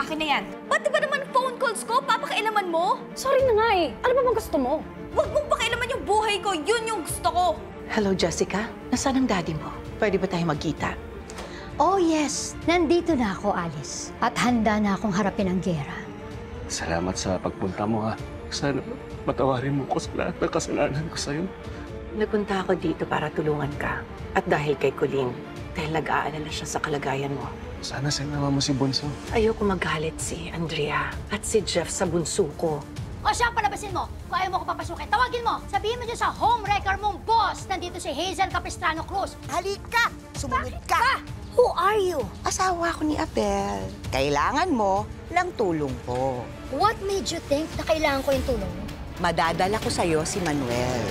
Akin na yan. Ba't ba naman phone calls ko? Papakailaman mo? Sorry na nga eh. Ano ba bang gusto mo? Huwag mong pakailaman yung buhay ko. Yun yung gusto ko. Hello, Jessica. Nasaan ang daddy mo? Pwede ba tayo magkita? Oh yes, nandito na ako, Alice. At handa na akong harapin ang gera. Salamat sa pagpunta mo, ha. Sana patawarin mo ko sa lahat ng kasalanan ko sa'yo. Nagpunta ako dito para tulungan ka. At dahil kay Colleen, dahil nag-aalala siya sa kalagayan mo. Sana sinama mo si Bunso. Ayoko magalit si Andrea at si Jeff sa bunso ko. O siya, palabasin mo. Kung ayaw mo ko papasukin, tawagin mo. Sabihin mo dyan sa homewrecker mong boss. Nandito si Hazel Capistrano Cruz. Halika! Sumunod ka! Who are you? Asawa ko ni Abel. Kailangan mo ng tulong ko. What made you think na kailangan ko yung tulong mo? Madadala ko sa'yo si Manuel.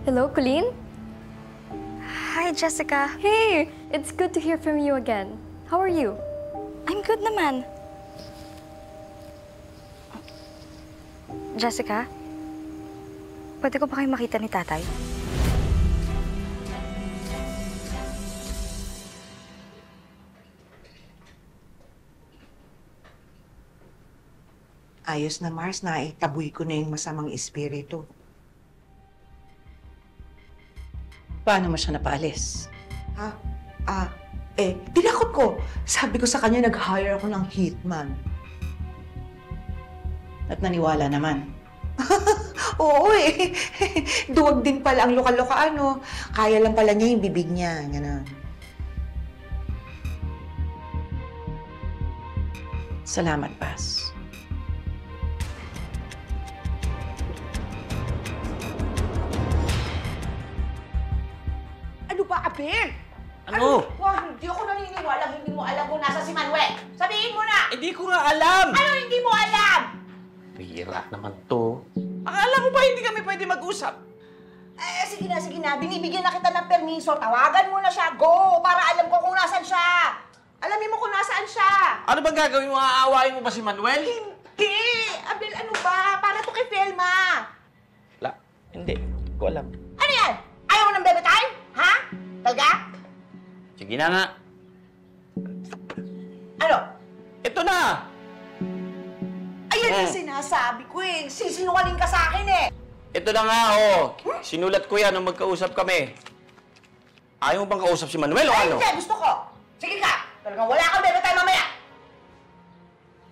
Hello, Colleen? Hi, Jessica. Hey, it's good to hear from you again. How are you? I'm good naman. Jessica, pwede ko ba kayo makita ni tatay? Ayos na, Mars, na itaboy ko na yung masamang espiritu. Paano mo siya napaalis? Tinakot ko. Sabi ko sa kanya, nag-hire ako ng hitman. At naniwala naman. Oo eh. Duwag din pala ang lokal-loka, ano. Kaya lang pala niya yung bibig niya. Ganun. Salamat, Paz. Ano ba, Abel? Ano? Wag, hindi ako naniniwala. Hindi mo alam kung nasa si Manuel. Sabihin mo na! Hindi ko nga alam! Ano hindi mo alam? Bihira naman to. Akala mo ba hindi kami pwede mag-usap? Sige na. Binibigyan na kita ng permiso. Tawagan mo na siya. Go! Para alam ko kung nasan siya. Alamin mo kung nasaan siya. Ano bang gagawin mo? Aawain mo ba si Manuel? Hindi! Abel, ano ba? Para to kay Felma. Hindi. Hindi ko alam. Ano yan? Ayaw mo ng bebe time? Ha? Talaga? Sige na nga. Ano? Ito na! Ayan yung sinasabi ko eh. Sisinungaling ka sa akin eh. Ito na nga, oh. Sinulat ko yan nung magkausap kami. Ayaw mo bang kausap si Manuel o ano? Hindi, gusto ko. Sige ka. Talagang wala kang bebe time mamaya.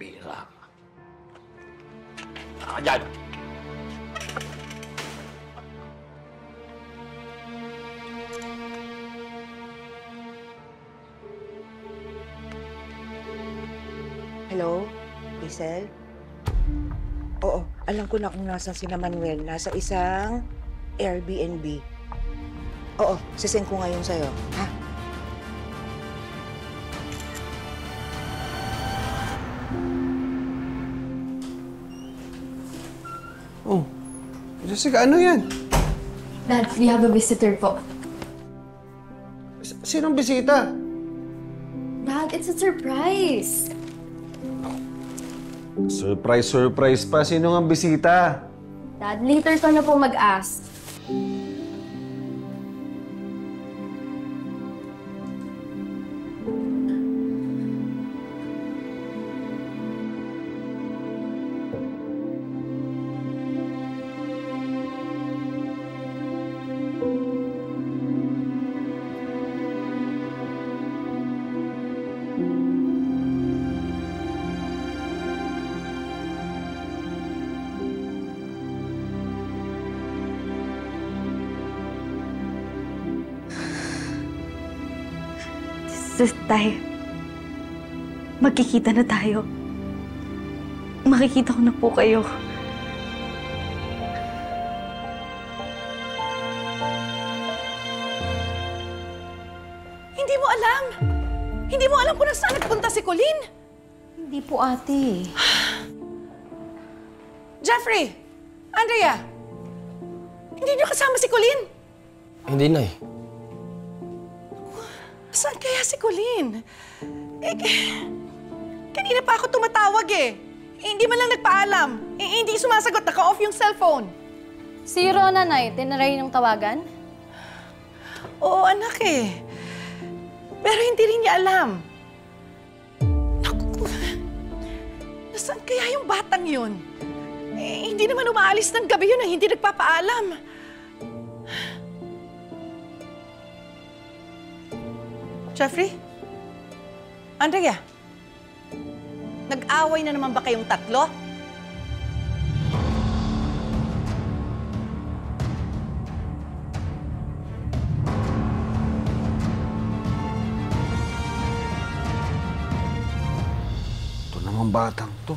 Bihira ka. Dyan. Hello? Hazel? Oo, alam ko na kung nasan si Manuel. Nasa isang Airbnb. Oo, sisend ko ngayon sa'yo. Ha? Oh, Jessica, ano yan? Dad, we have a visitor po. Sinong bisita? Dad, it's a surprise. Surprise pa. Sino nga bisita? Dad, later ka na po mag-ask. Tay, magkikita na tayo. Makikita ko na po kayo. Hindi mo alam. Hindi mo alam kung saan nagpunta si Colleen. Hindi po, ate. Jeffrey! Andrea! Hindi niyo kasama si Colleen? Hindi na eh. Saan kaya si Colleen? Kanina pa ako tumatawag eh. Hindi man lang nagpaalam. Hindi sumasagot. Naka-off yung cellphone. Si Rona, Nay, tinaray ng tawagan? Oo, anak eh. Pero hindi rin niya alam. Naku, nasaan kaya yung batang yun? Eh, hindi naman umaalis ng gabi yun na hindi nagpapaalam. Jeffrey? Andrea? Nag-away na naman ba kayong tatlo? Ito namang batang to.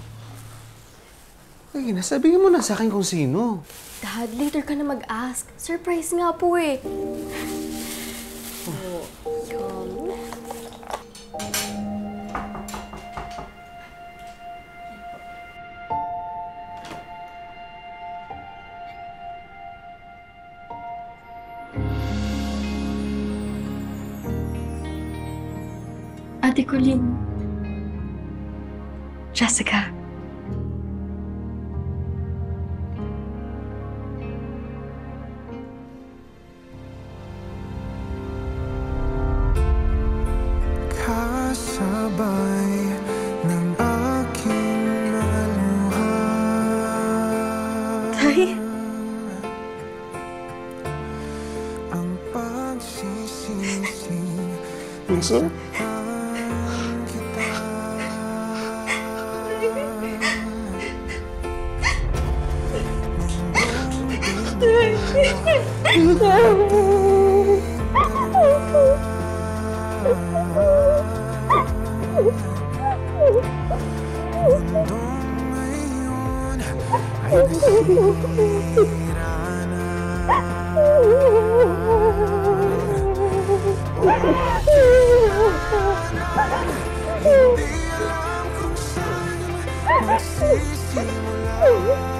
Ay, nasabihin mo na sa akin kung sino. Dad, later ka na mag-ask. Surprise nga po eh. Ate Colleen. Jessica. Kasabay ng aking maluha. Tay? Ang pagsisisi. Bunso? Hindi alam kung saan magsisimula.